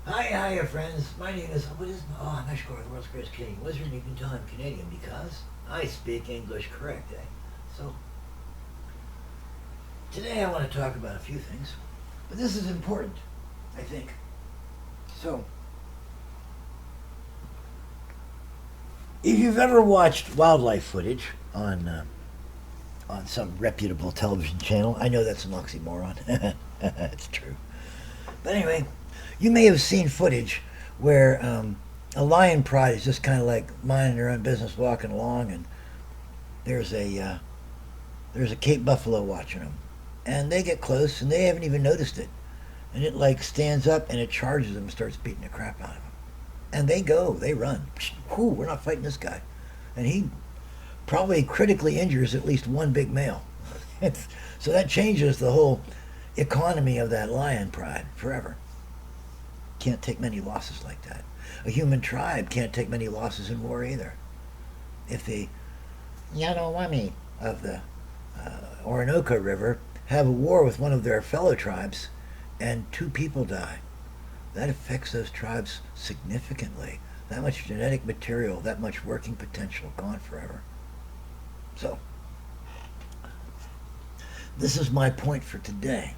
Hiya, friends. My name is. I'm Ashkar, the world's greatest Canadian wizard. You can tell I'm Canadian because I speak English correct, eh? So, today I want to talk about a few things, but this is important, I think. So, if you've ever watched wildlife footage on some reputable television channel, I know that's an oxymoron. It's true. But anyway, you may have seen footage where a lion pride is just kind of like minding their own business, walking along, and there's a uh, there's a Cape buffalo watching them, and they get close and they haven't even noticed it, and it like stands up and it charges them and starts beating the crap out of them, and they run. Whew, we're not fighting this guy, and he probably critically injures at least one big male. So that changes the whole economy of that lion pride forever. Can't take many losses like that. A human tribe can't take many losses in war either. If the Yanomami of the Orinoco River have a war with one of their fellow tribes and two people die, that affects those tribes significantly. That much genetic material, that much working potential gone forever. So, this is my point for today.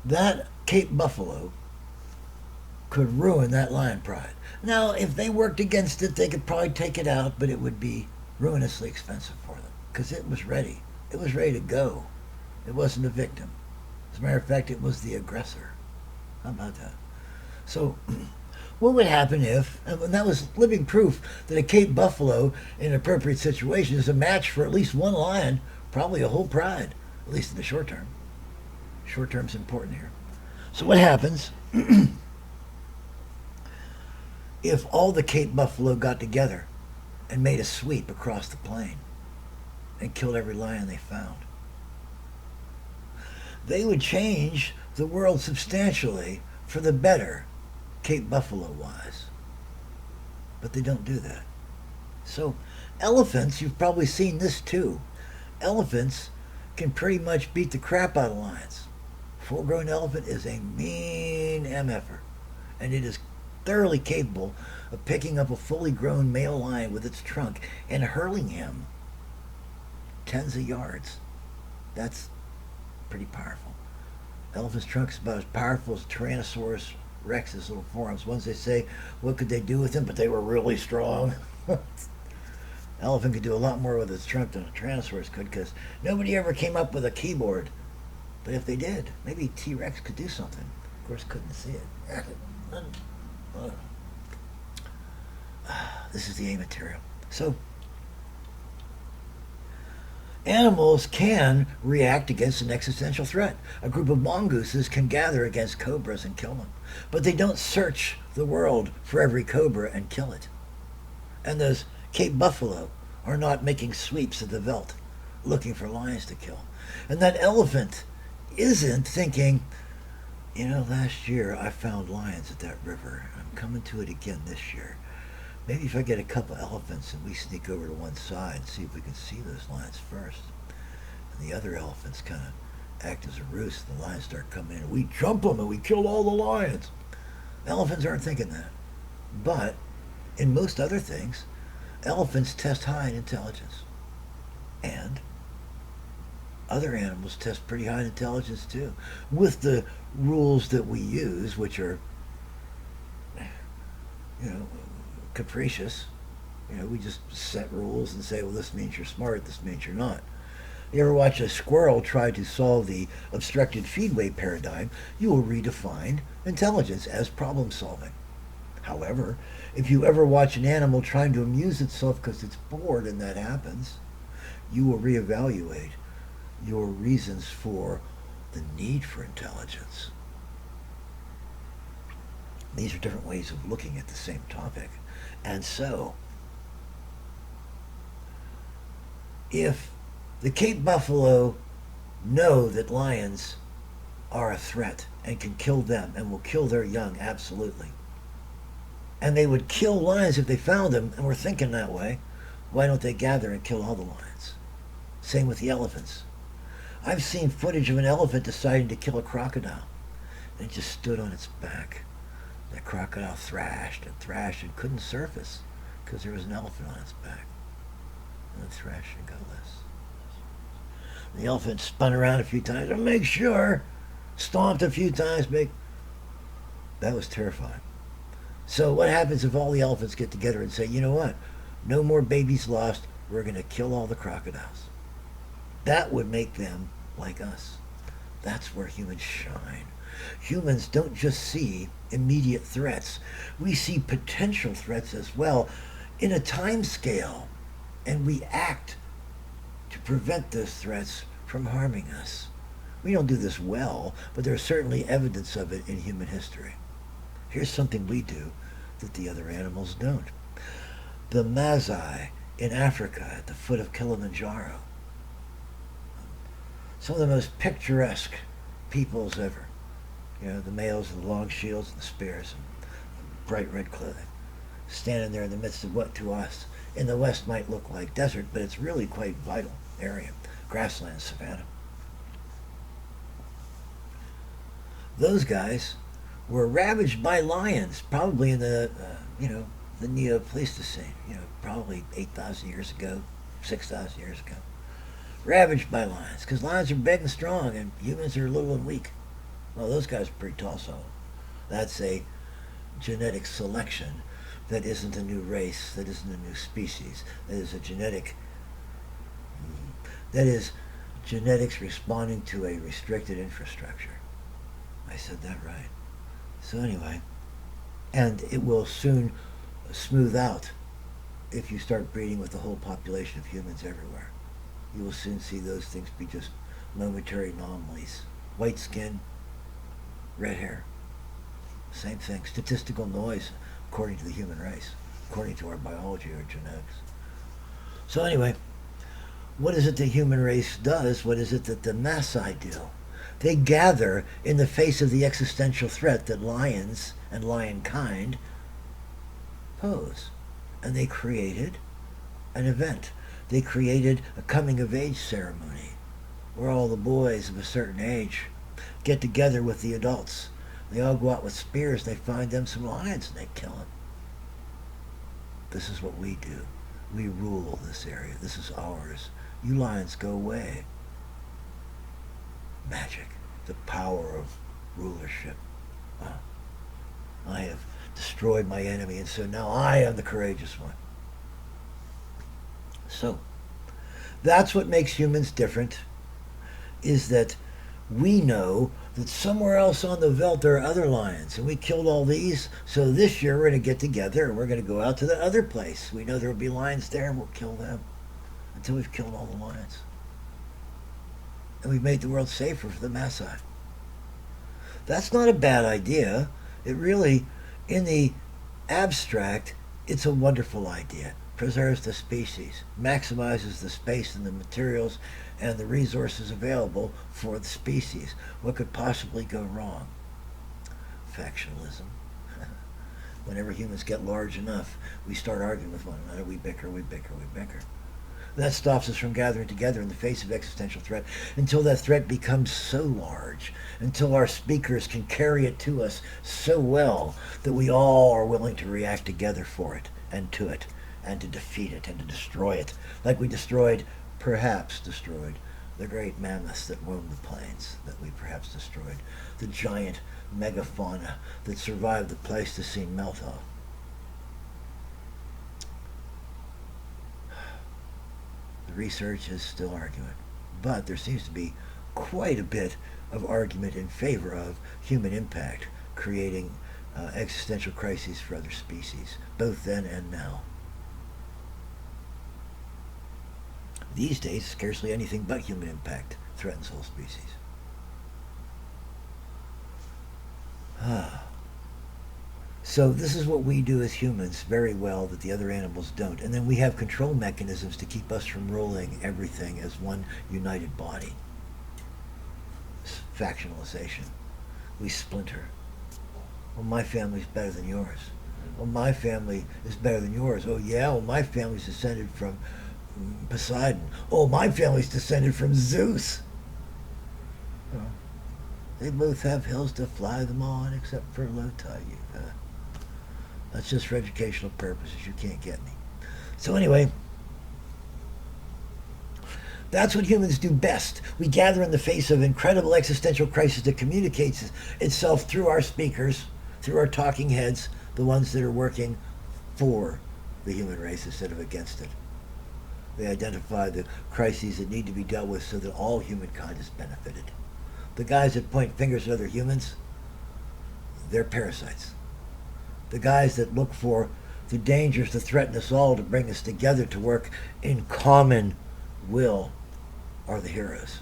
That Cape buffalo could ruin that lion pride. Now, if they worked against it, they could probably take it out, but it would be ruinously expensive for them because it was ready. It was ready to go. It wasn't a victim. As a matter of fact, it was the aggressor. How about that? So, what would happen if, and that was living proof that a Cape buffalo in an appropriate situation is a match for at least one lion, probably a whole pride, at least in the short term. Short term's important here. So what happens if all the Cape buffalo got together and made a sweep across the plain and killed every lion they found? They would change the world substantially for the better, Cape buffalo wise. But they don't do that. So elephants, you've probably seen this too. Elephants can pretty much beat the crap out of lions. Full grown elephant is a mean MFer, and it is thoroughly capable of picking up a fully grown male lion with its trunk and hurling him tens of yards. That's pretty powerful. Elephant's trunk is about as powerful as Tyrannosaurus Rex's little forearms. Once they say, what could they do with him? But they were really strong. Elephant could do a lot more with its trunk than a Tyrannosaurus could because nobody ever came up with a keyboard. But if they did, maybe T-Rex could do something. Of course, couldn't see it. This is the A material. So, animals can react against an existential threat. A group of mongooses can gather against cobras and kill them. But they don't search the world for every cobra and kill it. And those Cape buffalo are not making sweeps of the veldt looking for lions to kill. And that elephant isn't thinking, last year I found lions at that river. I'm coming to it again this year. Maybe if I get a couple elephants and we sneak over to one side and see if we can see those lions first. And the other elephants kind of act as a roost. The lions start coming in and we jump them and we kill all the lions. Elephants aren't thinking that. But in most other things, elephants test high in intelligence. And other animals test pretty high in intelligence too, with the rules that we use, which are, capricious. We just set rules and say, well, this means you're smart, this means you're not. You ever watch a squirrel try to solve the obstructed feedway paradigm, you will redefine intelligence as problem solving. However, if you ever watch an animal trying to amuse itself because it's bored and that happens, you will reevaluate your reasons for the need for intelligence. These are different ways of looking at the same topic. And so, if the Cape buffalo know that lions are a threat and can kill them and will kill their young, absolutely, and they would kill lions if they found them, and we're thinking that way, why don't they gather and kill all the lions? Same with the elephants. I've seen footage of an elephant deciding to kill a crocodile. and it just stood on its back. That crocodile thrashed and couldn't surface because there was an elephant on its back. And it thrashed and got less. The elephant spun around a few times to make sure, stomped a few times, that was terrifying. So what happens if all the elephants get together and say, you know what, no more babies lost, we're going to kill all the crocodiles? That would make them like us. That's where humans shine. Humans don't just see immediate threats. We see potential threats as well in a time scale, and we act to prevent those threats from harming us. We don't do this well, but there's certainly evidence of it in human history. Here's something we do that the other animals don't. The Maasai in Africa at the foot of Kilimanjaro. Some of the most picturesque peoples ever. You know, the males with the long shields and the spears and bright red clothing. Standing there in the midst of what to us in the West might look like desert, but it's really quite vital area. Grassland, savanna. Those guys were ravaged by lions, probably in the Neo-Pleistocene, probably 8,000 years ago, 6,000 years ago. Ravaged by lions, because lions are big and strong, and humans are little and weak. Well, those guys are pretty tall, so that's a genetic selection. That isn't a new race, that isn't a new species. That is genetics responding to a restricted infrastructure. I said that right. So anyway, and it will soon smooth out if you start breeding with the whole population of humans everywhere. You will soon see those things be just momentary anomalies. White skin, red hair. Same thing. Statistical noise according to the human race, according to our biology or genetics. So anyway, what is it the human race does? What is it that the Maasai do? They gather in the face of the existential threat that lions and lion kind pose. And they created an event. They created a coming of age ceremony where all the boys of a certain age get together with the adults. They all go out with spears, they find them some lions, and they kill them. This is what we do. We rule this area. This is ours. You lions, go away. Magic. The power of rulership. I have destroyed my enemy, and so now I am the courageous one. So, that's what makes humans different, is that we know that somewhere else on the veldt there are other lions, and we killed all these, so this year we're going to get together and we're going to go out to the other place. We know there will be lions there, and we'll kill them until we've killed all the lions. And we've made the world safer for the Maasai. That's not a bad idea. It really, in the abstract, it's a wonderful idea. Preserves the species, maximizes the space and the materials and the resources available for the species. What could possibly go wrong? Factionalism. Whenever humans get large enough, we start arguing with one another. We bicker. That stops us from gathering together in the face of existential threat until that threat becomes so large, until our speakers can carry it to us so well that we all are willing to react together for it and to it, and to defeat it and to destroy it, like we perhaps destroyed the great mammoths that roamed the plains, that we perhaps destroyed the giant megafauna that survived the Pleistocene melt-off. The research is still arguing, but there seems to be quite a bit of argument in favor of human impact, creating existential crises for other species, both then and now. These days, scarcely anything but human impact threatens whole species. So this is what we do as humans very well that the other animals don't. And then we have control mechanisms to keep us from ruling everything as one united body. Factionalization. We splinter. Well, my family's better than yours. Well, my family is better than yours. Oh, yeah? Well, my family's descended from Poseidon. Oh, my family's descended from Zeus. They both have hills to fly them on, except for low tide. That's just for educational purposes. You can't get me. So anyway, that's what humans do best. We gather in the face of incredible existential crisis that communicates itself through our speakers, through our talking heads, the ones that are working for the human race instead of against it. They identify the crises that need to be dealt with so that all humankind is benefited. The guys that point fingers at other humans, they're parasites. The guys that look for the dangers that threaten us all to bring us together to work in common will are the heroes.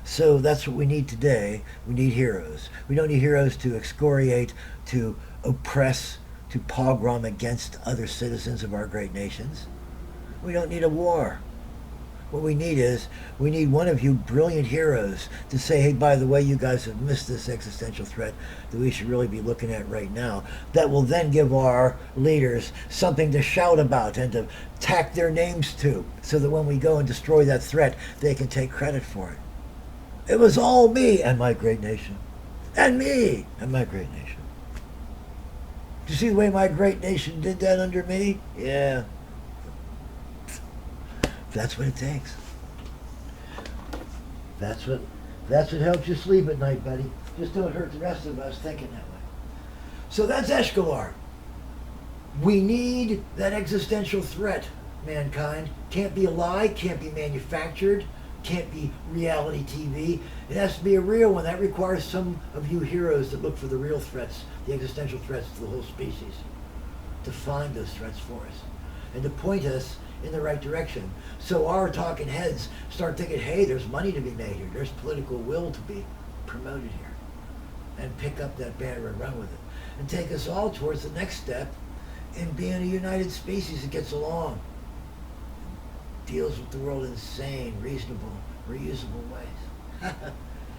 So that's what we need today. We need heroes. We don't need heroes to excoriate, to oppress, to pogrom against other citizens of our great nations. We don't need a war. What we need one of you brilliant heroes to say, hey, by the way, you guys have missed this existential threat that we should really be looking at right now. That will then give our leaders something to shout about and to tack their names to, so that when we go and destroy that threat, they can take credit for it. It was all me and my great nation. And me and my great nation. Do you see the way my great nation did that under me? Yeah. That's what it takes. That's what helps you sleep at night, buddy. Just don't hurt the rest of us thinking that way. So that's Eshkalar. We need that existential threat, mankind. Can't be a lie, can't be manufactured, can't be reality TV. It has to be a real one. That requires some of you heroes that look for the real threats, the existential threats to the whole species, to find those threats for us and to point us in the right direction. So our talking heads start thinking, hey, there's money to be made here. There's political will to be promoted here. And pick up that banner and run with it. And take us all towards the next step in being a united species that gets along. Deals with the world in sane, reasonable, reusable ways.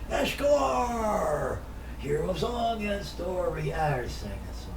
Eshkalar! Hero of song and story. I already sang that song.